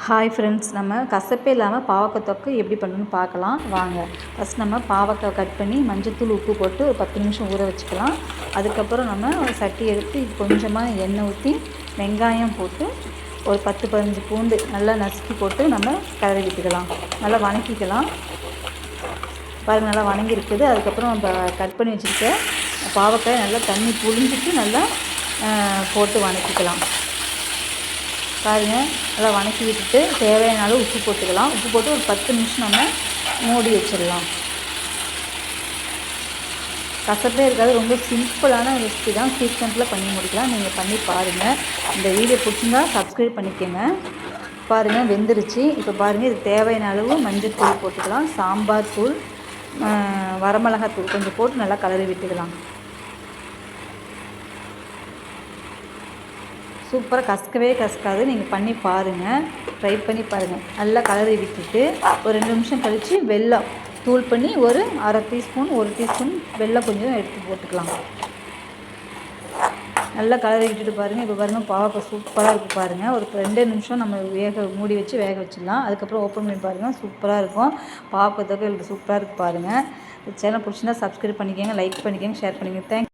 Hi friends, நம்ம கசப்பே இல்லாமல் பாவக்காய் தொக்கு எப்படி பண்ணணும்னு பார்க்கலாம் வாங்க. ஃபஸ்ட் நம்ம பாவக்காய் கட் பண்ணி மஞ்சத்தூள் உப்பு போட்டு ஒரு 10 நிமிஷம் ஊற வச்சுக்கலாம். அதுக்கப்புறம் நம்ம ஒரு சட்டி எடுத்து கொஞ்சமாக எண்ணெய் ஊற்றி வெங்காயம் போட்டு ஒரு 10-15 பூண்டு நல்லா நசுக்கி போட்டு நம்ம கிளறி விட்டுக்கலாம். நல்லா வணக்கிக்கலாம். பாருங்கள், நல்லா வணங்கியிருக்குது. அதுக்கப்புறம் நம்ம கட் பண்ணி வச்சுருக்க பாவக்காய் நல்லா தண்ணி புழிஞ்சிட்டு நல்லா போட்டு வணக்கிக்கலாம். பாருங்கள், நல்லா வணக்கி விட்டுட்டு தேவையான அளவு உப்பு போட்டுக்கலாம். உப்பு போட்டு ஒரு 10 நிமிஷம் நம்ம மூடி வச்சிடலாம். கசப்பே இருக்காது. ரொம்ப சிம்பிளான ரெசிபி தான். சீக்கிரத்தில் பண்ணி முடிக்கலாம். நீங்கள் பண்ணி பாருங்கள். இந்த வீடியோ பிடிச்சிருந்தா சப்ஸ்கிரைப் பண்ணிக்கோங்க. பாருங்கள், வெந்துருச்சு. இப்போ பாருங்கள், இது தேவையான அளவு மஞ்சள் தூள் போட்டுக்கலாம். சாம்பார் தூள், வரமிளகாய் தூள் கொஞ்சம் போட்டு நல்லா கலரி விட்டுக்கலாம். சூப்பராக கசக்கவே கசக்காது. நீங்கள் பண்ணி பாருங்கள், ட்ரை பண்ணி பாருங்கள். நல்லா கலரி விட்டுட்டு ஒரு 2 நிமிஷம் கழித்து வெல்லம் தூள் பண்ணி ஒரு அரை டீஸ்பூன் 1 டீஸ்பூன் வெல்லம் கொஞ்சம் எடுத்து போட்டுக்கலாம். நல்லா கலரி விட்டுட்டு பாருங்கள். இப்போ பாருங்கள், பாவக்காய் சூப்பராக இருக்குது. பாருங்கள், ஒரு 2 நிமிஷம் நம்ம மூடி வச்சு வேக வச்சிடலாம். அதுக்கப்புறம் ஓப்பன் பண்ணி பாருங்கள், சூப்பராக இருக்கும். பாவக்காய் தொக்கு சூப்பராக இருக்குது. பாருங்கள், சேனல் பிடிச்சிருந்தா சப்ஸ்கிரைப் பண்ணிக்கோங்க, லைக் பண்ணிக்கோங்க, ஷேர் பண்ணிக்கோங்க. தேங்க்ஸ்.